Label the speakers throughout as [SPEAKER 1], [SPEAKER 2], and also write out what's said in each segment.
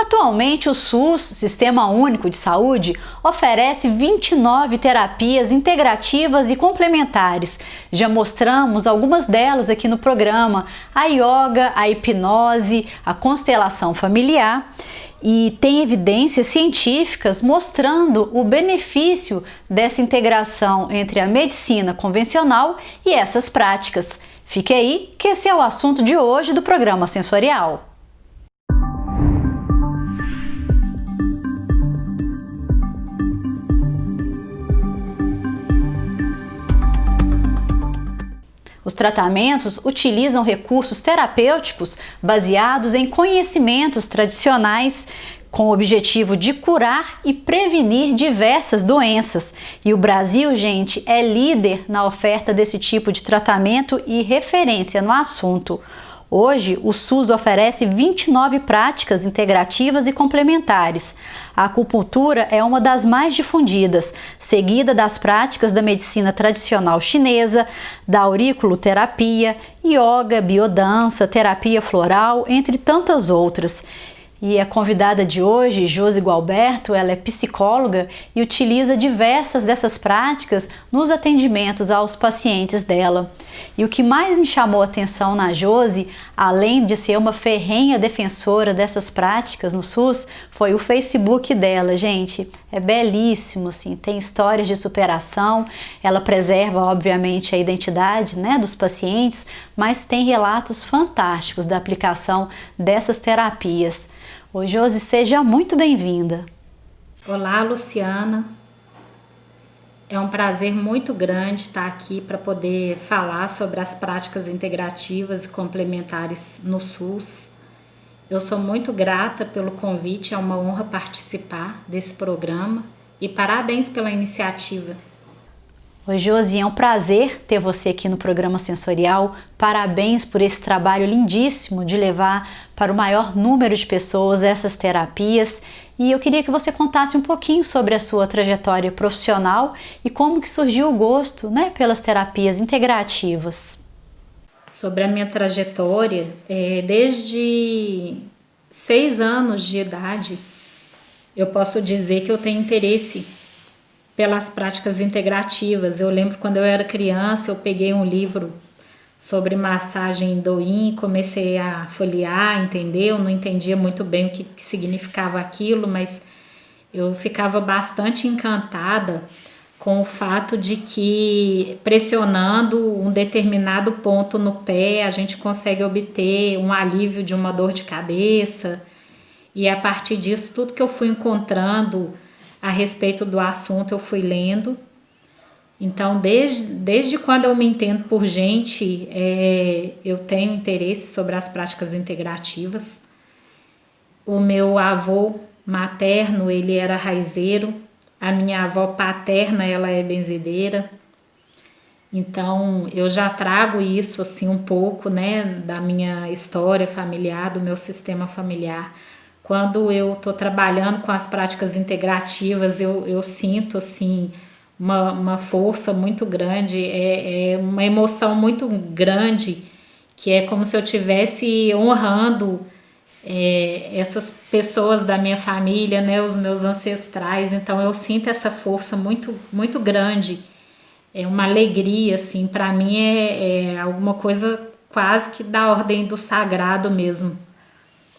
[SPEAKER 1] Atualmente, o SUS, Sistema Único de Saúde, oferece 29 terapias integrativas e complementares. Já mostramos algumas delas aqui no programa: a yoga, a hipnose, a constelação familiar. E tem evidências científicas mostrando o benefício dessa integração entre a medicina convencional e essas práticas. Fique aí, que esse é o assunto de hoje do programa Sensorial. Os tratamentos utilizam recursos terapêuticos baseados em conhecimentos tradicionais com o objetivo de curar e prevenir diversas doenças. E o Brasil, gente, é líder na oferta desse tipo de tratamento e referência no assunto. Hoje, o SUS oferece 29 práticas integrativas e complementares. A acupuntura é uma das mais difundidas, seguida das práticas da medicina tradicional chinesa, da auriculoterapia, yoga, biodança, terapia floral, entre tantas outras. E a convidada de hoje, Josi Gualberto, ela é psicóloga e utiliza diversas dessas práticas nos atendimentos aos pacientes dela. E o que mais me chamou a atenção na Josi, além de ser uma ferrenha defensora dessas práticas no SUS, foi o Facebook dela, gente. É belíssimo, assim, tem histórias de superação, ela preserva, obviamente, a identidade, né, dos pacientes, mas tem relatos fantásticos da aplicação dessas terapias. Ô Josi, seja muito bem-vinda.
[SPEAKER 2] Olá, Luciana. É um prazer muito grande estar aqui para poder falar sobre as práticas integrativas e complementares no SUS. Eu sou muito grata pelo convite, é uma honra participar desse programa e parabéns pela iniciativa.
[SPEAKER 1] Oi, Josi, é um prazer ter você aqui no programa Sensorial. Parabéns por esse trabalho lindíssimo de levar para o maior número de pessoas essas terapias. E eu queria que você contasse um pouquinho sobre a sua trajetória profissional e como que surgiu o gosto, né, pelas terapias integrativas.
[SPEAKER 2] Sobre a minha trajetória, desde 6 anos de idade, eu posso dizer que eu tenho interesse pelas práticas integrativas. Eu lembro quando eu era criança, eu peguei um livro sobre massagem do-in, comecei a folhear, entender, eu não entendia muito bem o que significava aquilo, mas eu ficava bastante encantada com o fato de que pressionando um determinado ponto no pé, a gente consegue obter um alívio de uma dor de cabeça, e a partir disso, tudo que eu fui encontrando a respeito do assunto eu fui lendo. Então, desde quando eu me entendo por gente, eu tenho interesse sobre as práticas integrativas. O meu avô materno, ele era raizeiro, a minha avó paterna, ela é benzedeira. Então, eu já trago isso assim um pouco, né, da minha história familiar, do meu sistema familiar. Quando eu estou trabalhando com as práticas integrativas, eu sinto assim uma força muito grande, é uma emoção muito grande, que é como se eu estivesse honrando essas pessoas da minha família, né, os meus ancestrais. Então eu sinto essa força muito, muito grande, é uma alegria, assim, para mim é alguma coisa quase que da ordem do sagrado mesmo.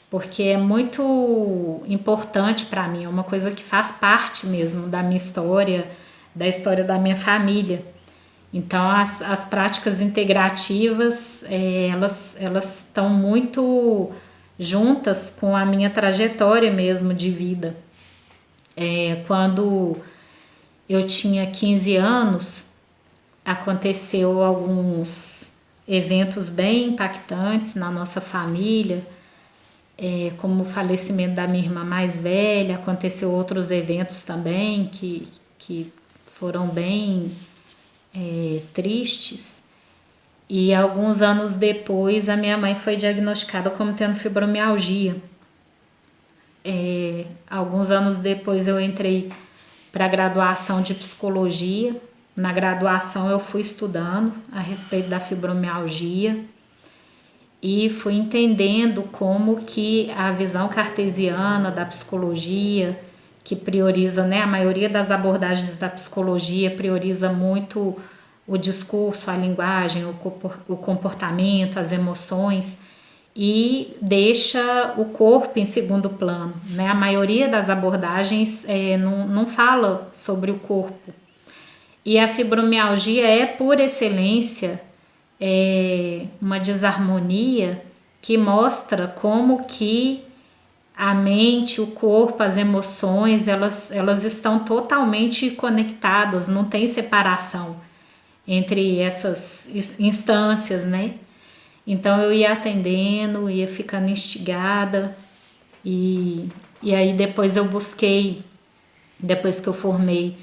[SPEAKER 2] Porque é muito importante para mim, é uma coisa que faz parte mesmo da minha história, da história da minha família. Então, as práticas integrativas, elas estão muito juntas com a minha trajetória mesmo de vida. Quando eu tinha 15 anos, aconteceu alguns eventos bem impactantes na nossa família, como o falecimento da minha irmã mais velha. Aconteceu outros eventos também que foram bem tristes. E alguns anos depois a minha mãe foi diagnosticada como tendo fibromialgia. Alguns anos depois eu entrei para a graduação de psicologia. Na graduação eu fui estudando a respeito da fibromialgia. e fui entendendo como que a visão cartesiana da psicologia, que prioriza, né, a maioria das abordagens da psicologia prioriza muito o discurso, a linguagem, o comportamento, as emoções, e deixa o corpo em segundo plano, né? A maioria das abordagens não fala sobre o corpo. E a fibromialgia é, por excelência, uma desarmonia que mostra como que a mente, o corpo, as emoções, elas estão totalmente conectadas, não tem separação entre essas instâncias, né? Então eu ia atendendo, ia ficando instigada e aí depois eu busquei, depois que eu formei,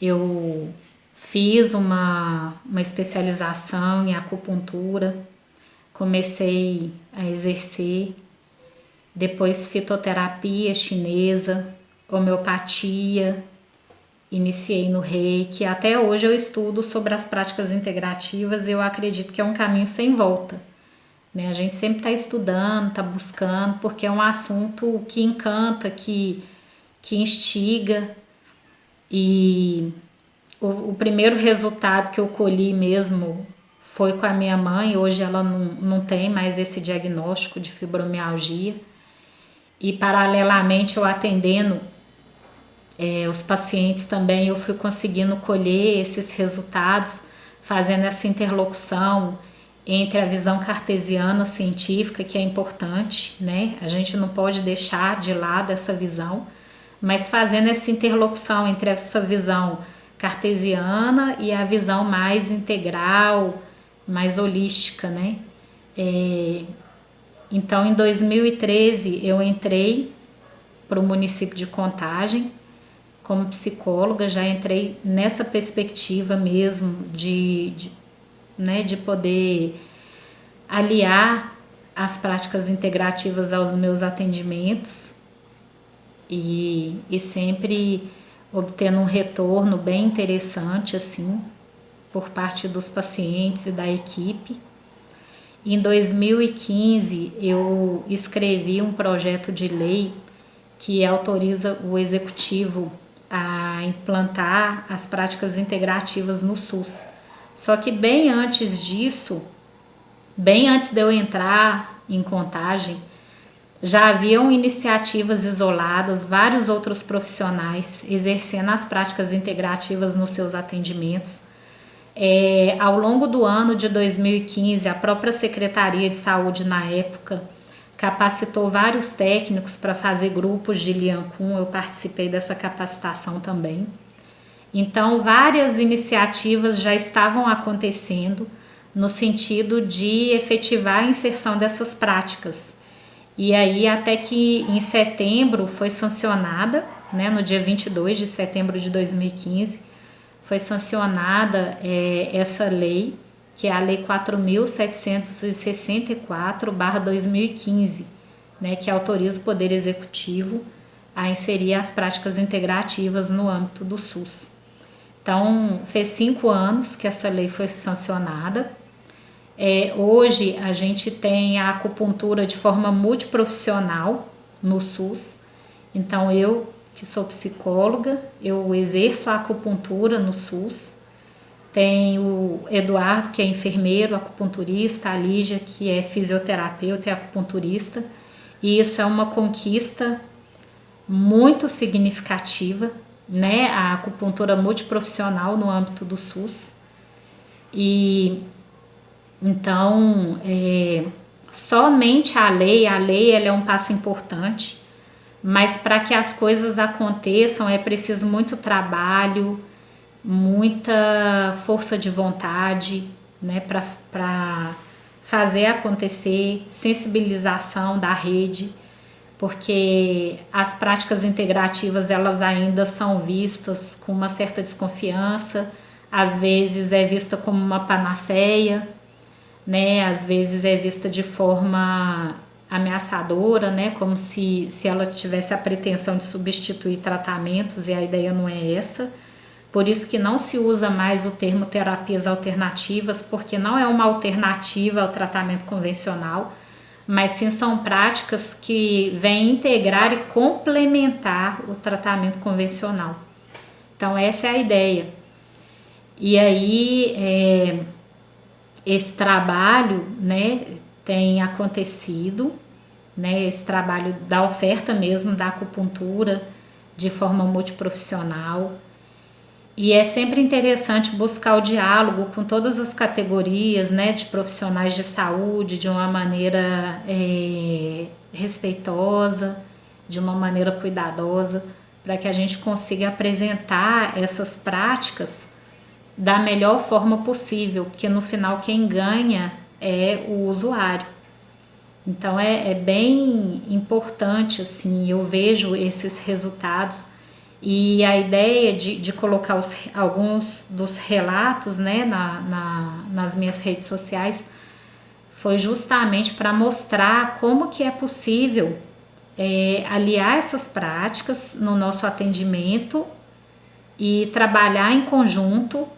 [SPEAKER 2] eu fiz uma especialização em acupuntura, comecei a exercer, depois fitoterapia chinesa, homeopatia, iniciei no Reiki. Até hoje eu estudo sobre as práticas integrativas e eu acredito que é um caminho sem volta, né? A gente sempre está estudando, está buscando, porque é um assunto que encanta, que instiga. E o primeiro resultado que eu colhi mesmo foi com a minha mãe. Hoje ela não tem mais esse diagnóstico de fibromialgia. E paralelamente eu atendendo os pacientes também, eu fui conseguindo colher esses resultados, fazendo essa interlocução entre a visão cartesiana científica, que é importante, né? A gente não pode deixar de lado essa visão, mas fazendo essa interlocução entre essa visão cartesiana e a visão mais integral, mais holística, né? Então, em 2013, eu entrei para o município de Contagem como psicóloga, já entrei nessa perspectiva mesmo né, de poder aliar as práticas integrativas aos meus atendimentos e sempre obtendo um retorno bem interessante, assim, por parte dos pacientes e da equipe. Em 2015, eu escrevi um projeto de lei que autoriza o executivo a implantar as práticas integrativas no SUS. Só que bem antes disso, bem antes de eu entrar em Contagem, já haviam iniciativas isoladas, vários outros profissionais exercendo as práticas integrativas nos seus atendimentos. Ao longo do ano de 2015, a própria Secretaria de Saúde na época capacitou vários técnicos para fazer grupos de Lian Kun. Eu participei dessa capacitação também. Então, várias iniciativas já estavam acontecendo no sentido de efetivar a inserção dessas práticas. E aí, até que em setembro foi sancionada, né, no dia 22 de setembro de 2015, foi sancionada essa lei, que é a Lei 4.764/2015, né, que autoriza o Poder Executivo a inserir as práticas integrativas no âmbito do SUS. Então, fez 5 anos que essa lei foi sancionada. Hoje, a gente tem a acupuntura de forma multiprofissional no SUS. Então, eu, que sou psicóloga, eu exerço a acupuntura no SUS. Tem o Eduardo, que é enfermeiro, acupunturista, a Lígia, que é fisioterapeuta e acupunturista. E isso é uma conquista muito significativa, né? A acupuntura multiprofissional no âmbito do SUS. E então, somente a lei ela é um passo importante, mas para que as coisas aconteçam é preciso muito trabalho, muita força de vontade, né, para fazer acontecer, sensibilização da rede, porque as práticas integrativas elas ainda são vistas com uma certa desconfiança, às vezes é vista como uma panaceia, né, às vezes é vista de forma ameaçadora, né, como se ela tivesse a pretensão de substituir tratamentos, e a ideia não é essa, Por isso que não se usa mais o termo terapias alternativas, porque não é uma alternativa ao tratamento convencional, mas sim são práticas que vêm integrar e complementar o tratamento convencional. Então essa é a ideia. E aí esse trabalho, né, tem acontecido, né, esse trabalho da oferta mesmo da acupuntura de forma multiprofissional. E é sempre interessante buscar o diálogo com todas as categorias, né, de profissionais de saúde de uma maneira respeitosa, de uma maneira cuidadosa, para que a gente consiga apresentar essas práticas da melhor forma possível, porque no final quem ganha é o usuário. Então é bem importante, assim, eu vejo esses resultados. E a ideia de colocar alguns dos relatos, né, nas minhas redes sociais foi justamente para mostrar como que é possível aliar essas práticas no nosso atendimento e trabalhar em conjunto,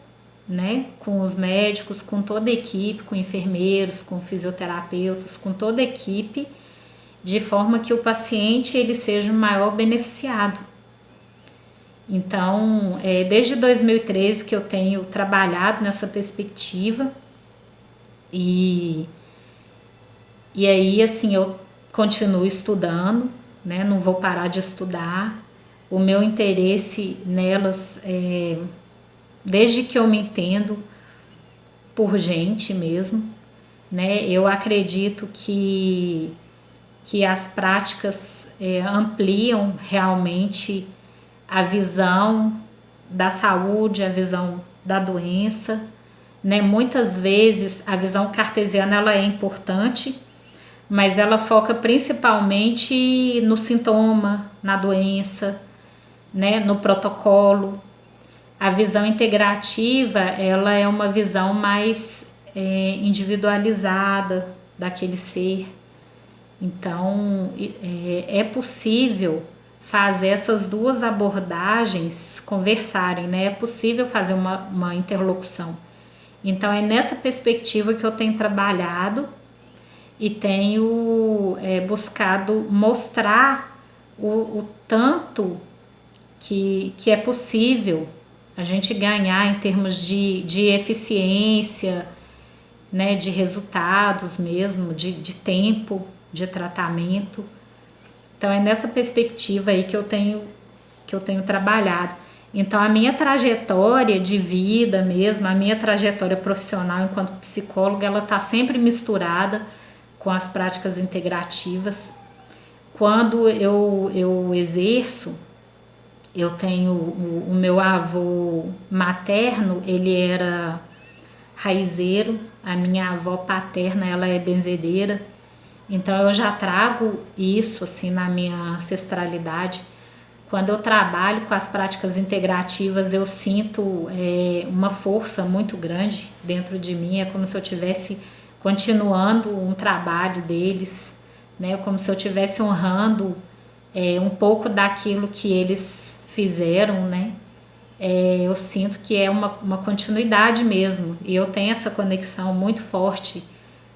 [SPEAKER 2] né, com os médicos, com toda a equipe, com enfermeiros, com fisioterapeutas, com toda a equipe, de forma que o paciente ele seja o maior beneficiado. Então, desde 2013 que eu tenho trabalhado nessa perspectiva e aí, assim, eu continuo estudando, né? Não vou parar de estudar. O meu interesse nelas, desde que eu me entendo por gente mesmo, né? Eu acredito que as práticas ampliam realmente a visão da saúde, a visão da doença, né? Muitas vezes a visão cartesiana ela é importante, mas ela foca principalmente no sintoma, na doença, né? No protocolo. A visão integrativa ela é uma visão mais individualizada daquele ser. Então é possível fazer essas duas abordagens conversarem, né? É possível fazer uma interlocução. Então é nessa perspectiva que eu tenho trabalhado e tenho buscado mostrar o tanto que é possível a gente ganhar em termos de eficiência, né? De resultados mesmo, de tempo de tratamento. Então é nessa perspectiva aí que eu tenho trabalhado. Então a minha trajetória de vida mesmo, a minha trajetória profissional enquanto psicóloga, ela está sempre misturada com as práticas integrativas. Quando eu exerço, eu tenho o meu avô materno, ele era raizeiro, a minha avó paterna, ela é benzedeira. Então eu já trago isso assim na minha ancestralidade. Quando eu trabalho com as práticas integrativas, eu sinto uma força muito grande dentro de mim. É como se eu estivesse continuando um trabalho deles, né? Como se eu estivesse honrando um pouco daquilo que eles fizeram, né? Eu sinto que é uma continuidade mesmo. E eu tenho essa conexão muito forte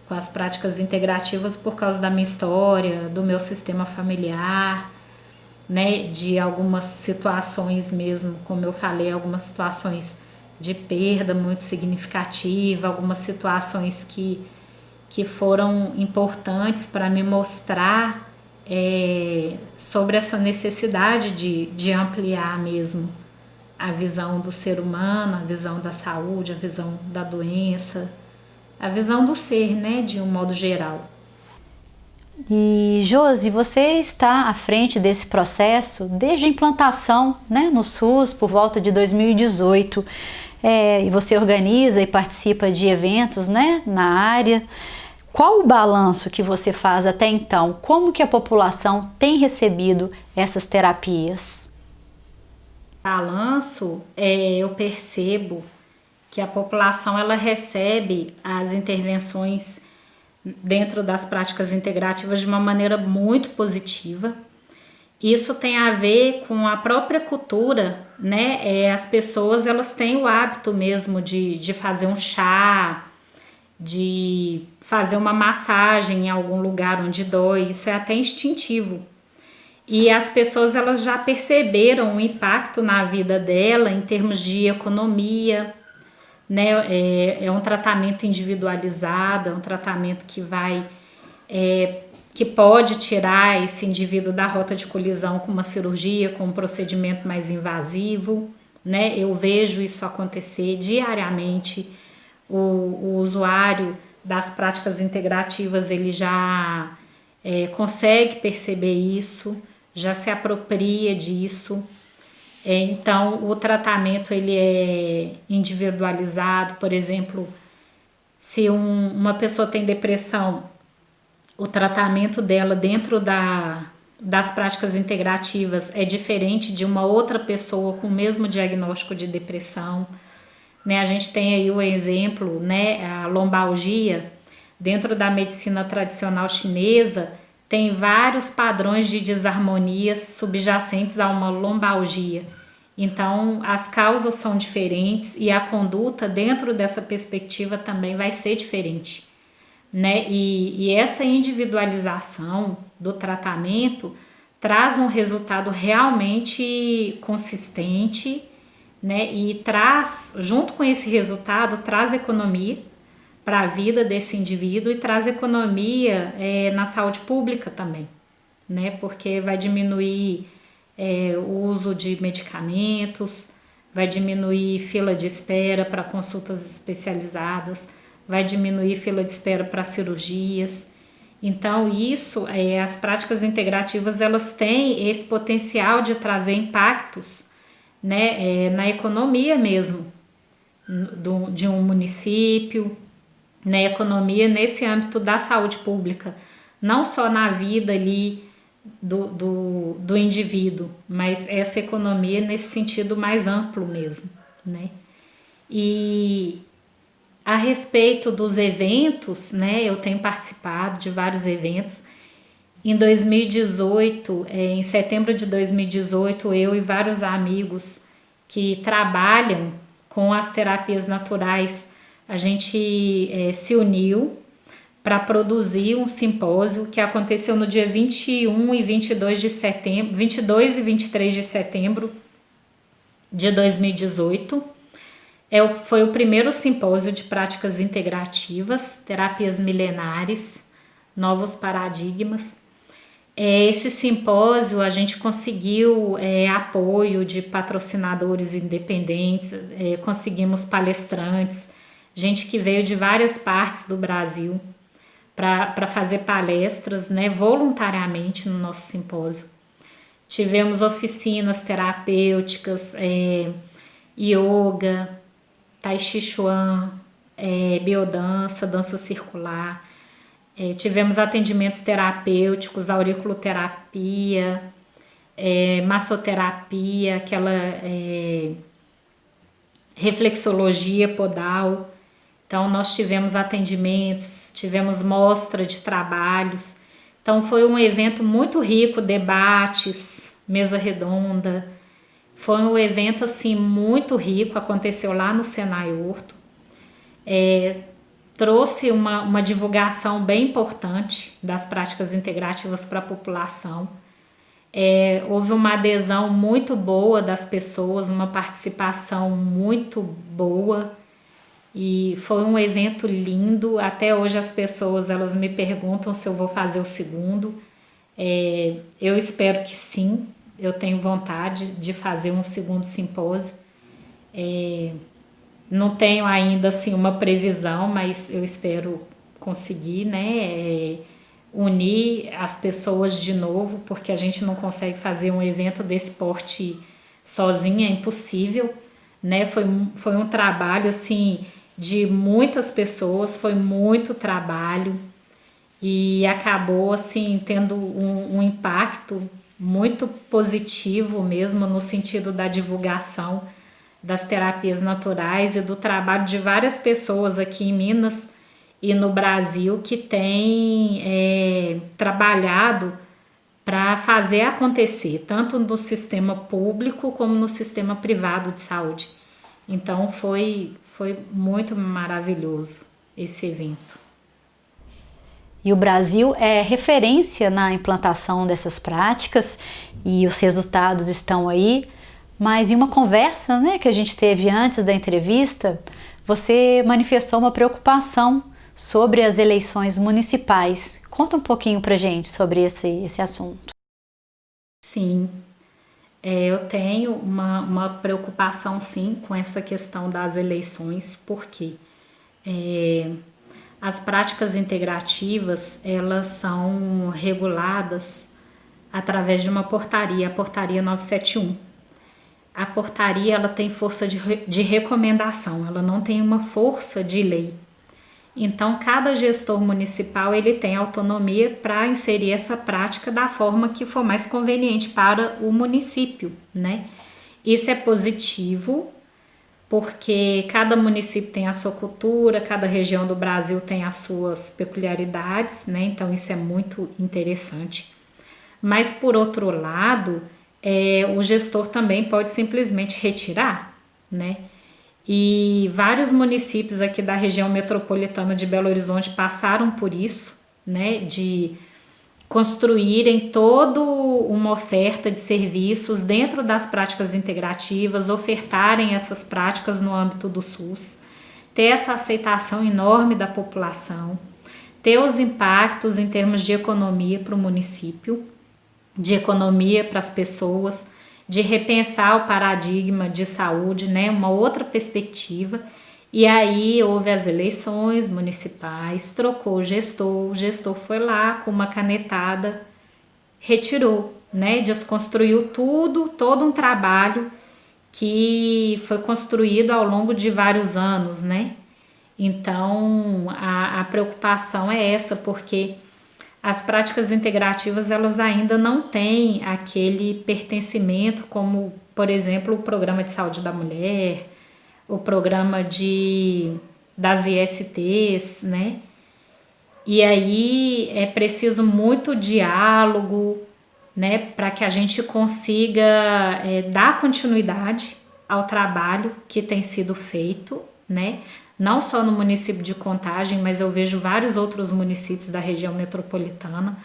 [SPEAKER 2] com as práticas integrativas por causa da minha história, do meu sistema familiar, né, de algumas situações mesmo, como eu falei, algumas situações de perda muito significativa, algumas situações que foram importantes para me mostrar sobre essa necessidade de ampliar mesmo a visão do ser humano, a visão da saúde, a visão da doença, a visão do ser, né, de um modo geral.
[SPEAKER 1] E Josi, você está à frente desse processo desde a implantação, né, no SUS por volta de 2018. E você organiza e participa de eventos, né, na área. Qual o balanço que você faz até então? Como que a população tem recebido essas terapias?
[SPEAKER 2] Balanço, eu percebo que a população ela recebe as intervenções dentro das práticas integrativas de uma maneira muito positiva. Isso tem a ver com a própria cultura, né? As pessoas elas têm o hábito mesmo de fazer um chá, de fazer uma massagem em algum lugar onde dói, isso é até instintivo. E as pessoas elas já perceberam o impacto na vida dela em termos de economia, né? É um tratamento individualizado, é um tratamento que pode tirar esse indivíduo da rota de colisão com uma cirurgia, com um procedimento mais invasivo, né? Eu vejo isso acontecer diariamente. O usuário das práticas integrativas ele já consegue perceber isso, já se apropria disso. Então, o tratamento ele é individualizado. Por exemplo, se uma pessoa tem depressão, o tratamento dela dentro das práticas integrativas é diferente de uma outra pessoa com o mesmo diagnóstico de depressão. Né? A gente tem aí o exemplo, né, a lombalgia, dentro da medicina tradicional chinesa, tem vários padrões de desarmonias subjacentes a uma lombalgia. Então, as causas são diferentes e a conduta dentro dessa perspectiva também vai ser diferente, né? E essa individualização do tratamento traz um resultado realmente consistente, né? E traz, junto com esse resultado, traz economia para a vida desse indivíduo e traz economia na saúde pública também, né? Porque vai diminuir o uso de medicamentos, vai diminuir fila de espera para consultas especializadas, vai diminuir fila de espera para cirurgias. Então, isso, as práticas integrativas, elas têm esse potencial de trazer impactos, né, na economia mesmo de um município, na economia nesse âmbito da saúde pública, não só na vida ali do indivíduo, mas essa economia nesse sentido mais amplo mesmo, né? E a respeito dos eventos, né, eu tenho participado de vários eventos. Em 2018, em setembro de 2018, eu e vários amigos que trabalham com as terapias naturais, a gente se uniu para produzir um simpósio que aconteceu no dia 21 e 22 de setembro, 22 e 23 de setembro de 2018. Foi o primeiro simpósio de práticas integrativas, terapias milenares, novos paradigmas. Esse simpósio a gente conseguiu apoio de patrocinadores independentes, conseguimos palestrantes, gente que veio de várias partes do Brasil para fazer palestras, né, voluntariamente no nosso simpósio. Tivemos oficinas terapêuticas, yoga, tai chi chuan, biodança, dança circular. Tivemos atendimentos terapêuticos, auriculoterapia, massoterapia, aquela reflexologia podal. Então, nós tivemos atendimentos, tivemos mostra de trabalhos. Então, foi um evento muito rico, debates, mesa redonda. Foi um evento, assim, muito rico, aconteceu lá no Senai Horto. Trouxe uma divulgação bem importante das práticas integrativas para a população. Houve uma adesão muito boa das pessoas, uma participação muito boa. E foi um evento lindo. Até hoje as pessoas elas me perguntam se eu vou fazer o segundo. Eu espero que sim. Eu tenho vontade de fazer um segundo simpósio. Não tenho ainda assim uma previsão, mas eu espero conseguir, né, unir as pessoas de novo, porque a gente não consegue fazer um evento desse porte sozinha, é impossível, né? Foi um trabalho assim de muitas pessoas, foi muito trabalho e acabou assim tendo um impacto muito positivo mesmo no sentido da divulgação das terapias naturais e do trabalho de várias pessoas aqui em Minas e no Brasil que têm trabalhado para fazer acontecer, tanto no sistema público como no sistema privado de saúde. Então foi muito maravilhoso esse evento.
[SPEAKER 1] E o Brasil é referência na implantação dessas práticas e os resultados estão aí. Mas em uma conversa, né, que a gente teve antes da entrevista, você manifestou uma preocupação sobre as eleições municipais. Conta um pouquinho pra gente sobre esse assunto.
[SPEAKER 2] Sim, eu tenho uma preocupação sim com essa questão das eleições, porque as práticas integrativas, elas são reguladas através de uma portaria, a portaria 971. A portaria, ela tem força de recomendação, ela não tem uma força de lei. Então, cada gestor municipal, ele tem autonomia para inserir essa prática da forma que for mais conveniente para o município, né? Isso é positivo, porque cada município tem a sua cultura, cada região do Brasil tem as suas peculiaridades, né? Então isso é muito interessante. Mas por outro lado, o gestor também pode simplesmente retirar, né? E vários municípios aqui da região metropolitana de Belo Horizonte passaram por isso, né? De construírem toda uma oferta de serviços dentro das práticas integrativas, ofertarem essas práticas no âmbito do SUS, ter essa aceitação enorme da população, ter os impactos em termos de economia para o município, de economia para as pessoas, de repensar o paradigma de saúde, né, uma outra perspectiva. E aí houve as eleições municipais, trocou o gestor foi lá com uma canetada, retirou, né, desconstruiu todo um trabalho que foi construído ao longo de vários anos, né? Então a preocupação é essa, porque as práticas integrativas, elas ainda não têm aquele pertencimento como, por exemplo, o Programa de Saúde da Mulher, o programa das ISTs, né? E aí é preciso muito diálogo, né, para que a gente consiga dar continuidade ao trabalho que tem sido feito, né? Não só no município de Contagem, mas eu vejo vários outros municípios da região metropolitana.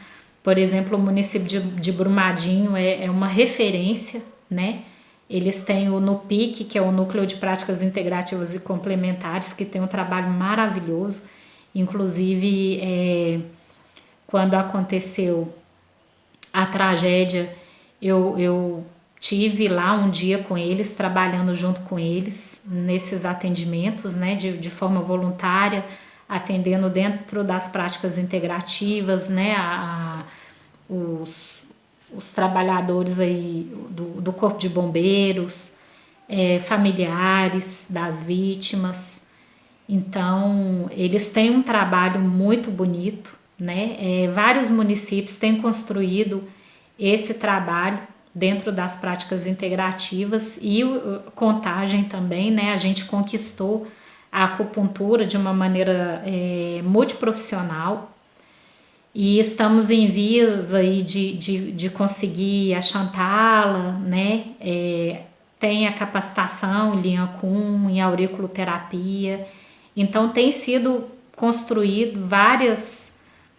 [SPEAKER 2] Por exemplo, o município de Brumadinho é uma referência, né? Eles têm o NUPIC, que é o Núcleo de Práticas Integrativas e Complementares, que tem um trabalho maravilhoso. Inclusive, quando aconteceu a tragédia, eu tive lá um dia com eles, trabalhando junto com eles nesses atendimentos, né, de forma voluntária, atendendo dentro das práticas integrativas, né, os trabalhadores aí do Corpo de Bombeiros, familiares das vítimas. Então, eles têm um trabalho muito bonito, né? Vários municípios têm construído esse trabalho dentro das práticas integrativas e Contagem também, né? A gente conquistou a acupuntura de uma maneira multiprofissional e estamos em vias aí de conseguir achantá-la, né? Tem a capacitação em linha Kun, em auriculoterapia. Então tem sido construído várias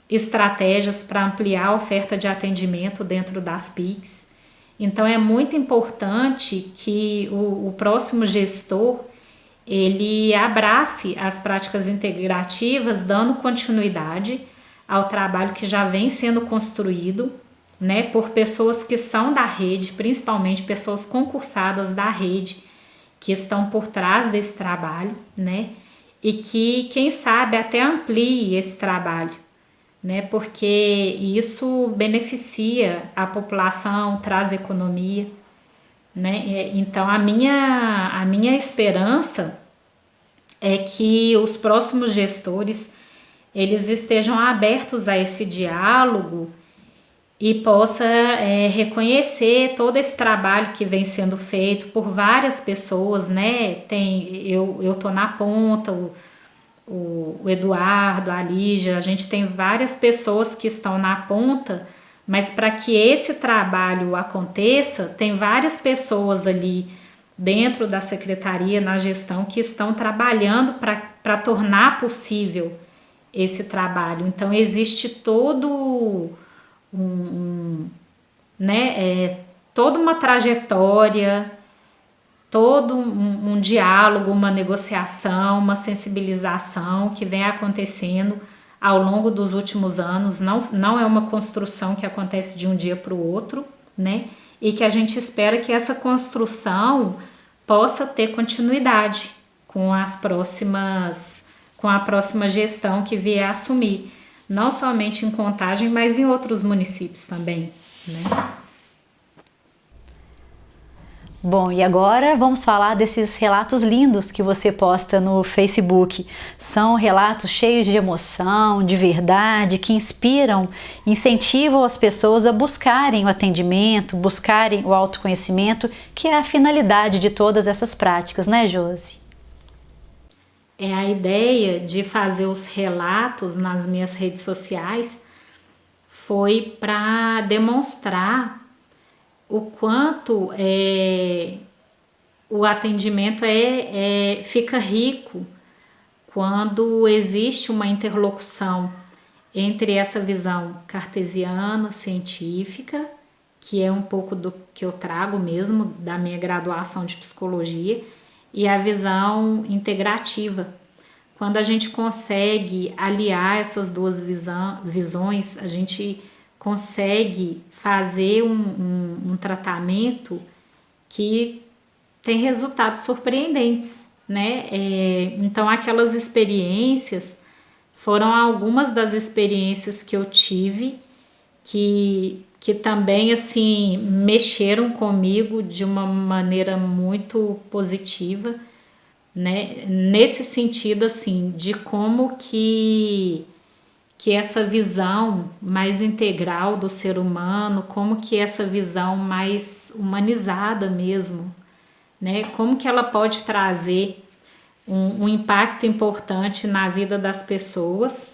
[SPEAKER 2] estratégias para ampliar a oferta de atendimento dentro das PICs. Então é muito importante que o próximo gestor ele abrace as práticas integrativas, dando continuidade ao trabalho que já vem sendo construído, né, por pessoas que são da rede, principalmente pessoas concursadas da rede, que estão por trás desse trabalho, né, e que, quem sabe, até amplie esse trabalho, né, porque isso beneficia a população, traz economia, né. Então a minha esperança é que os próximos gestores eles estejam abertos a esse diálogo e possa reconhecer todo esse trabalho que vem sendo feito por várias pessoas, né? Eu tô na ponta, o Eduardo, a Lígia, a gente tem várias pessoas que estão na ponta Mas para que esse trabalho aconteça, tem várias pessoas ali dentro da secretaria, na gestão, que estão trabalhando para tornar possível esse trabalho. Então, existe todo toda uma trajetória, todo um diálogo, uma negociação, uma sensibilização que vem acontecendo ao longo dos últimos anos. Não é uma construção que acontece de um dia para o outro, né? E que a gente espera que essa construção possa ter continuidade com a próxima gestão que vier a assumir, não somente em Contagem, mas em outros municípios também, né?
[SPEAKER 1] Bom, e agora vamos falar desses relatos lindos que você posta no Facebook. São relatos cheios de emoção, de verdade, que inspiram, incentivam as pessoas a buscarem o atendimento, buscarem o autoconhecimento, que é a finalidade de todas essas práticas, né, Josi?
[SPEAKER 2] A ideia de fazer os relatos nas minhas redes sociais foi para demonstrar o quanto o atendimento fica rico quando existe uma interlocução entre essa visão cartesiana, científica, que é um pouco do que eu trago mesmo da minha graduação de psicologia, e a visão integrativa. Quando a gente consegue aliar essas duas visões, a gente consegue fazer um tratamento que tem resultados surpreendentes, né? Então, aquelas experiências foram algumas das experiências que eu tive que também, assim, mexeram comigo de uma maneira muito positiva, né? Nesse sentido, assim, de como que essa visão mais integral do ser humano, como que essa visão mais humanizada mesmo, né? Como que ela pode trazer um impacto importante na vida das pessoas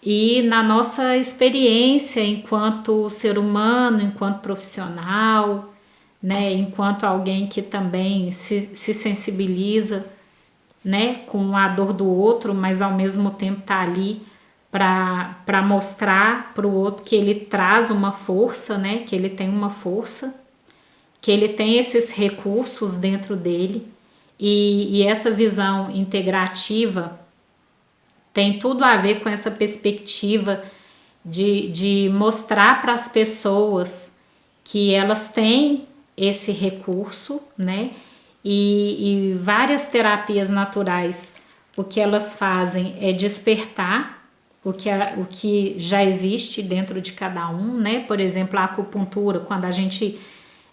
[SPEAKER 2] e na nossa experiência enquanto ser humano, enquanto profissional, né? Enquanto alguém que também se sensibiliza, né? Com a dor do outro, mas ao mesmo tempo tá ali para mostrar para o outro que ele traz uma força, né? Que ele tem uma força, que ele tem esses recursos dentro dele, e essa visão integrativa tem tudo a ver com essa perspectiva de mostrar para as pessoas que elas têm esse recurso, né? E várias terapias naturais, o que elas fazem é despertar o que já existe dentro de cada um, né? Por exemplo, a acupuntura, quando a gente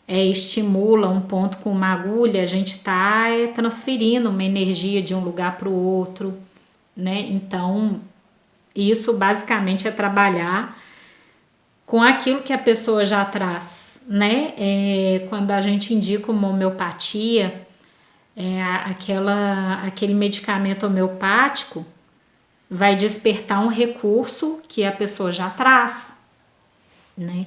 [SPEAKER 2] estimula um ponto com uma agulha, a gente está transferindo uma energia de um lugar para o outro, né? Então, isso basicamente é trabalhar com aquilo que a pessoa já traz, né? Quando a gente indica uma homeopatia, aquele medicamento homeopático vai despertar um recurso que a pessoa já traz, né?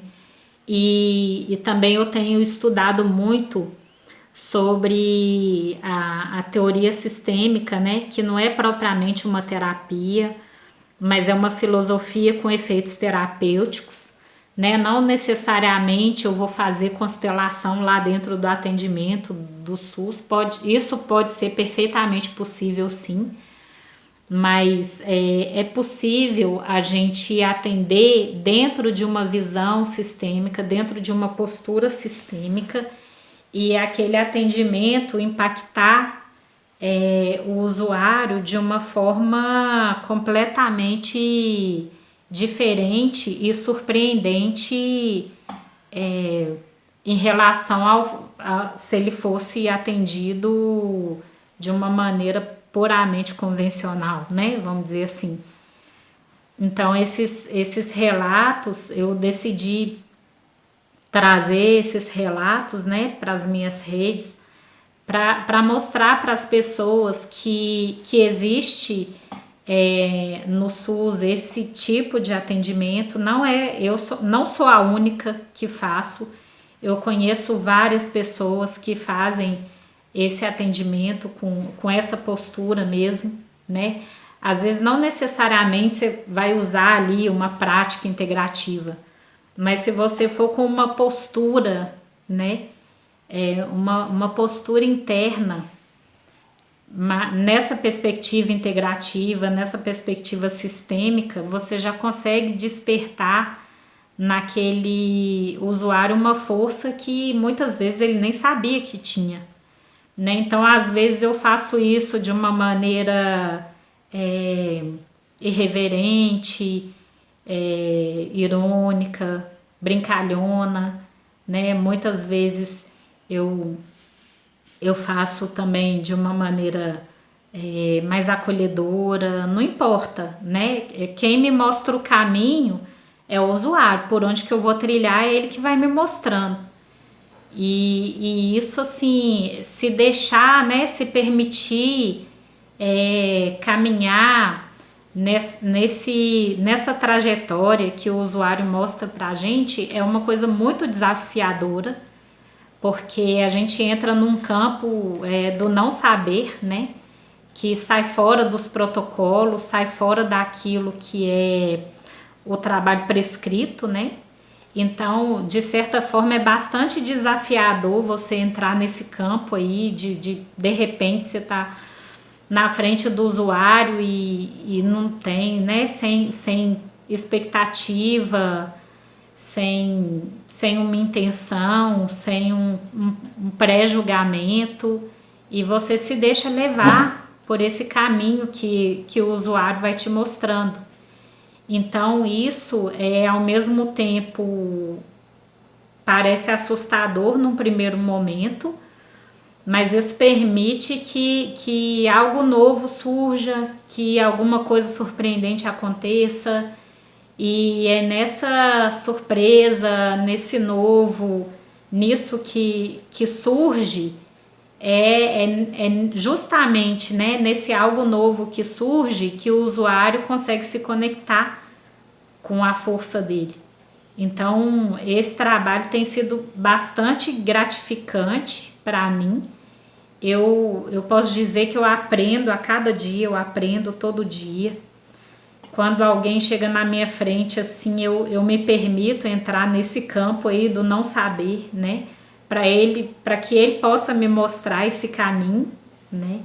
[SPEAKER 2] E também eu tenho estudado muito sobre a teoria sistêmica, né? Que não é propriamente uma terapia, mas é uma filosofia com efeitos terapêuticos, né? Não necessariamente eu vou fazer constelação lá dentro do atendimento do SUS, isso pode ser perfeitamente possível, sim, mas é possível a gente atender dentro de uma visão sistêmica, dentro de uma postura sistêmica, e aquele atendimento impactar o usuário de uma forma completamente diferente e surpreendente em relação se ele fosse atendido de uma maneira puramente convencional, né? Vamos dizer assim. Então, esses relatos, eu decidi trazer esses relatos, né, para as minhas redes, para mostrar para as pessoas que existe no SUS esse tipo de atendimento. Não sou a única que faço. Eu conheço várias pessoas que fazem esse atendimento com essa postura mesmo, né? Às vezes não necessariamente você vai usar ali uma prática integrativa, mas se você for com uma postura, né? Uma postura interna, nessa perspectiva integrativa, nessa perspectiva sistêmica, você já consegue despertar naquele usuário uma força que muitas vezes ele nem sabia que tinha, né? Então, às vezes eu faço isso de uma maneira irreverente, irônica, brincalhona, né? Muitas vezes eu faço também de uma maneira mais acolhedora, não importa, né? Quem me mostra o caminho é o usuário, por onde que eu vou trilhar é ele que vai me mostrando. E isso, assim, se deixar, né, se permitir caminhar nessa trajetória que o usuário mostra pra gente é uma coisa muito desafiadora, porque a gente entra num campo do não saber, né, que sai fora dos protocolos, sai fora daquilo que é o trabalho prescrito, né? Então, de certa forma, é bastante desafiador você entrar nesse campo aí de repente você tá na frente do usuário e não tem, né? Sem expectativa, sem uma intenção, sem um pré-julgamento, e você se deixa levar por esse caminho que o usuário vai te mostrando. Então, isso ao mesmo tempo parece assustador num primeiro momento, mas isso permite que algo novo surja, que alguma coisa surpreendente aconteça, e é nessa surpresa, nesse novo, nisso que surge, justamente, né, nesse algo novo que surge que o usuário consegue se conectar com a força dele. Então, esse trabalho tem sido bastante gratificante para mim. Eu posso dizer que eu aprendo a cada dia, eu aprendo todo dia. Quando alguém chega na minha frente, assim, eu me permito entrar nesse campo aí do não saber, né? Para que ele possa me mostrar esse caminho, né?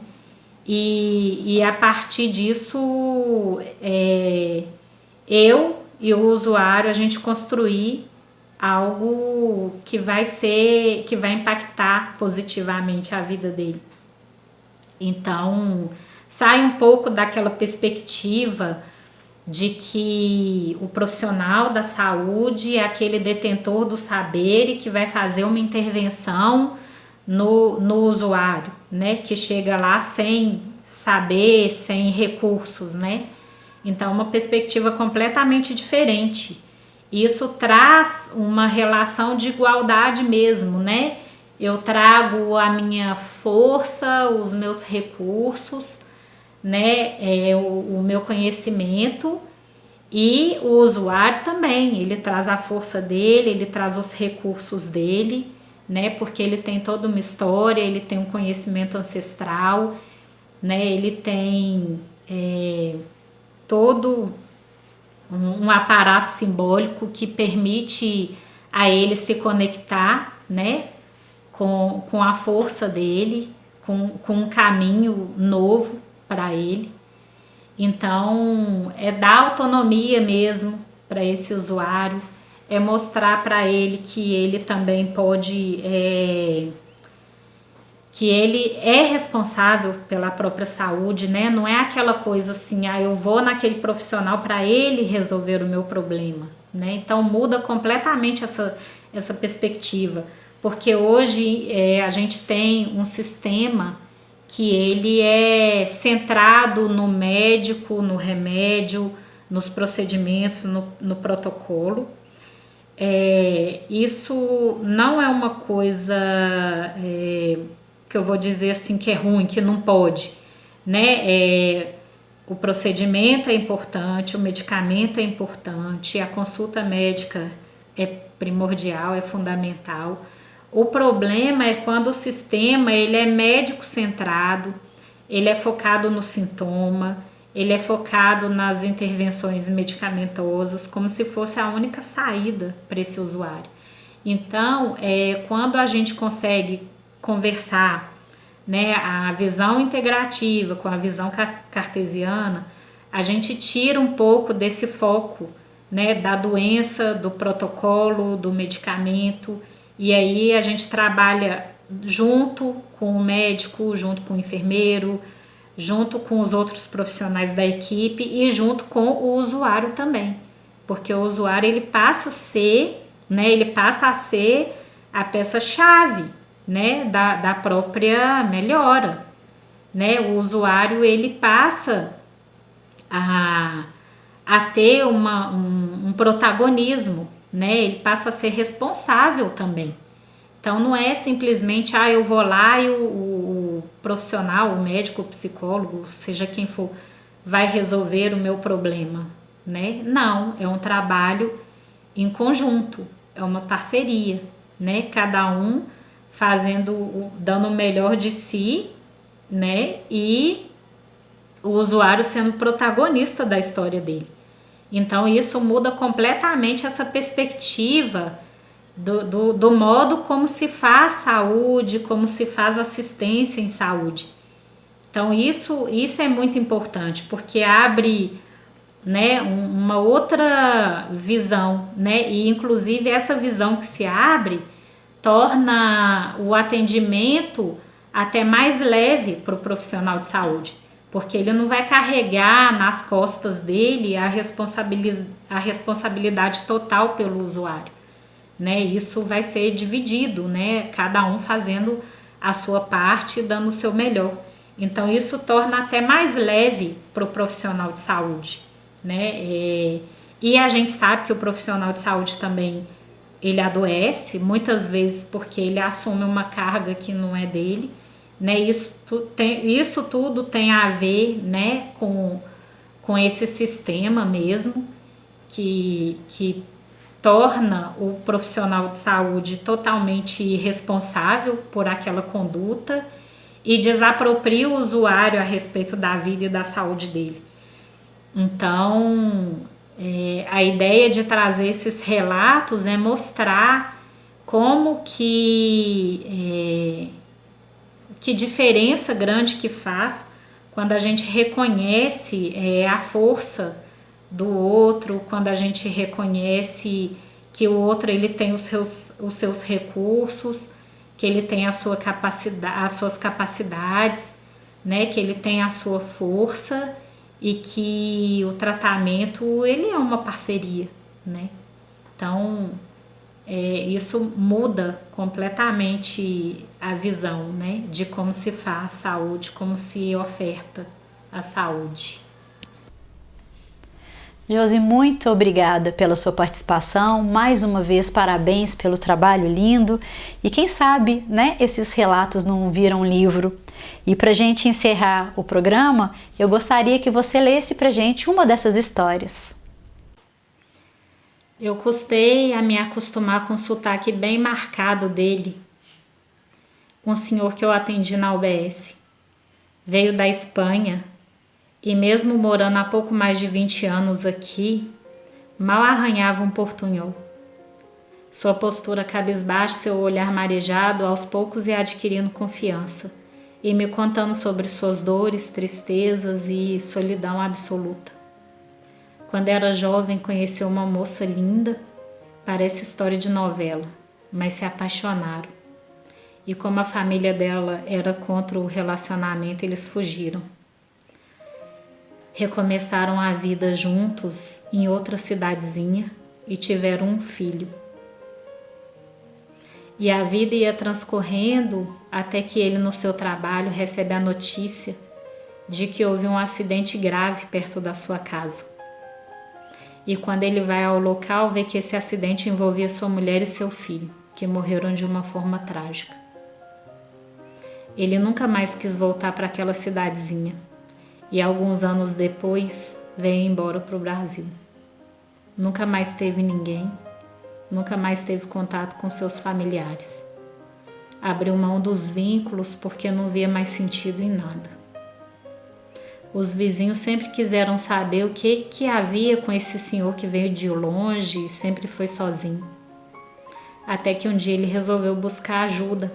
[SPEAKER 2] E a partir disso, eu e o usuário, a gente construir algo que vai impactar positivamente a vida dele. Então, sai um pouco daquela perspectiva de que o profissional da saúde é aquele detentor do saber e que vai fazer uma intervenção no usuário, né? Que chega lá sem saber, sem recursos, né? Então, uma perspectiva completamente diferente. Isso traz uma relação de igualdade mesmo, né? Eu trago a minha força, os meus recursos, né? O meu conhecimento, e o usuário também, ele traz a força dele, ele traz os recursos dele, né? Porque ele tem toda uma história, ele tem um conhecimento ancestral, né? Ele tem todo um aparato simbólico que permite a ele se conectar, né? Com a força dele, com um caminho novo para ele. Então, dar autonomia mesmo para esse usuário, mostrar para ele que ele também pode, que ele é responsável pela própria saúde, né? Não é aquela coisa assim, eu vou naquele profissional para ele resolver o meu problema, né? Então, muda completamente essa perspectiva, porque hoje a gente tem um sistema que ele é centrado no médico, no remédio, nos procedimentos, no protocolo. Isso não é uma coisa que eu vou dizer assim que é ruim, que não pode, né? O procedimento é importante, o medicamento é importante, a consulta médica é primordial, é fundamental. O problema é quando o sistema ele é médico centrado, ele é focado no sintoma, ele é focado nas intervenções medicamentosas, como se fosse a única saída para esse usuário. Então, quando a gente consegue conversar, né, a visão integrativa com a visão cartesiana, a gente tira um pouco desse foco, né, da doença, do protocolo, do medicamento, e aí a gente trabalha junto com o médico, junto com o enfermeiro, junto com os outros profissionais da equipe e junto com o usuário também, porque o usuário ele passa a ser, né, a peça-chave, né, da própria melhora, né? O usuário ele passa a ter um protagonismo, né? Ele passa a ser responsável também. Então não é simplesmente eu vou lá e o profissional, o médico, o psicólogo, seja quem for, vai resolver o meu problema, né? Não, é um trabalho em conjunto, é uma parceria, né? Cada um dando o melhor de si, né? E o usuário sendo protagonista da história dele. Então isso muda completamente essa perspectiva do modo como se faz saúde, como se faz assistência em saúde. Então isso é muito importante, porque abre, né, uma outra visão, né? E inclusive essa visão que se abre torna o atendimento até mais leve para o profissional de saúde, porque ele não vai carregar nas costas dele a responsabilidade total pelo usuário, né? Isso vai ser dividido, né? Cada um fazendo a sua parte, dando o seu melhor. Então isso torna até mais leve para o profissional de saúde, né? E a gente sabe que o profissional de saúde também ele adoece, muitas vezes porque ele assume uma carga que não é dele, né? Isso tudo tem a ver, né, com esse sistema mesmo, que torna o profissional de saúde totalmente irresponsável por aquela conduta e desapropria o usuário a respeito da vida e da saúde dele. Então, a ideia de trazer esses relatos é mostrar como que diferença grande que faz quando a gente reconhece a força do outro, quando a gente reconhece que o outro ele tem os seus recursos, que ele tem a sua capacidade, as suas capacidades, né, que ele tem a sua força e que o tratamento ele é uma parceria, né? Então isso muda completamente a visão, né, de como se faz a saúde, como se oferta a saúde.
[SPEAKER 1] Josi, muito obrigada pela sua participação. Mais uma vez, parabéns pelo trabalho lindo. E quem sabe, né, esses relatos não viram um livro. E para a gente encerrar o programa, eu gostaria que você lesse para a gente uma dessas histórias.
[SPEAKER 2] Eu custei a me acostumar com o sotaque bem marcado dele. Um senhor que eu atendi na UBS. Veio da Espanha e mesmo morando há pouco mais de 20 anos aqui, mal arranhava um portunhol. Sua postura cabisbaixa, seu olhar marejado, aos poucos ia adquirindo confiança e me contando sobre suas dores, tristezas e solidão absoluta. Quando era jovem, conheceu uma moça linda, parece história de novela, mas se apaixonaram. E como a família dela era contra o relacionamento, eles fugiram. Recomeçaram a vida juntos em outra cidadezinha e tiveram um filho. E a vida ia transcorrendo até que ele, no seu trabalho, recebe a notícia de que houve um acidente grave perto da sua casa. E quando ele vai ao local, vê que esse acidente envolvia sua mulher e seu filho, que morreram de uma forma trágica. Ele nunca mais quis voltar para aquela cidadezinha e alguns anos depois veio embora para o Brasil. Nunca mais teve ninguém, nunca mais teve contato com seus familiares. Abriu mão dos vínculos porque não via mais sentido em nada. Os vizinhos sempre quiseram saber o que havia com esse senhor que veio de longe e sempre foi sozinho. Até que um dia ele resolveu buscar ajuda.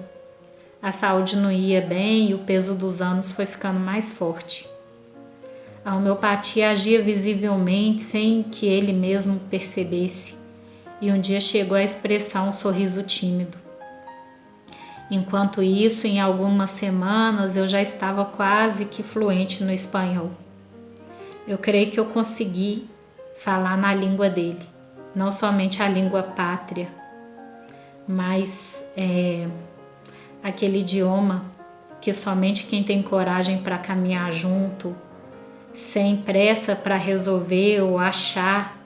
[SPEAKER 2] A saúde não ia bem e o peso dos anos foi ficando mais forte. A homeopatia agia visivelmente sem que ele mesmo percebesse, e um dia chegou a expressar um sorriso tímido. Enquanto isso, em algumas semanas, eu já estava quase que fluente no espanhol. Eu creio que eu consegui falar na língua dele, não somente a língua pátria, mas aquele idioma que somente quem tem coragem para caminhar junto, sem pressa para resolver ou achar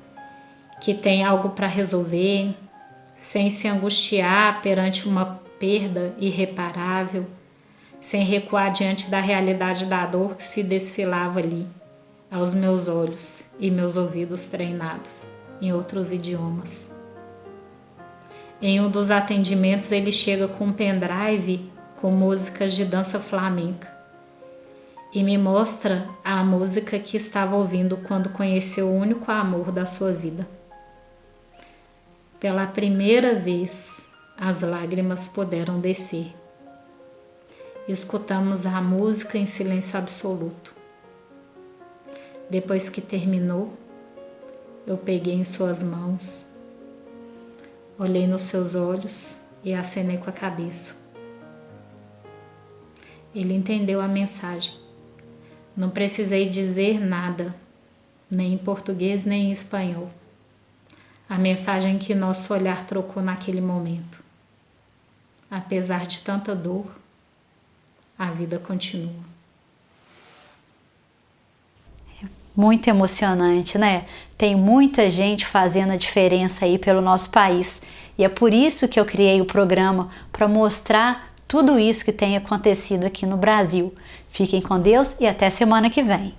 [SPEAKER 2] que tem algo para resolver, sem se angustiar perante uma perda irreparável, sem recuar diante da realidade da dor que se desfilava ali, aos meus olhos e meus ouvidos treinados em outros idiomas. Em um dos atendimentos ele chega com um pendrive com músicas de dança flamenca e me mostra a música que estava ouvindo quando conheceu o único amor da sua vida. Pela primeira vez, as lágrimas puderam descer. Escutamos a música em silêncio absoluto. Depois que terminou, eu peguei em suas mãos, olhei nos seus olhos e acenei com a cabeça. Ele entendeu a mensagem. Não precisei dizer nada, nem em português nem em espanhol. A mensagem que nosso olhar trocou naquele momento. Apesar de tanta dor, a vida continua.
[SPEAKER 1] Muito emocionante, né? Tem muita gente fazendo a diferença aí pelo nosso país. E é por isso que eu criei o programa, para mostrar tudo isso que tem acontecido aqui no Brasil. Fiquem com Deus e até semana que vem.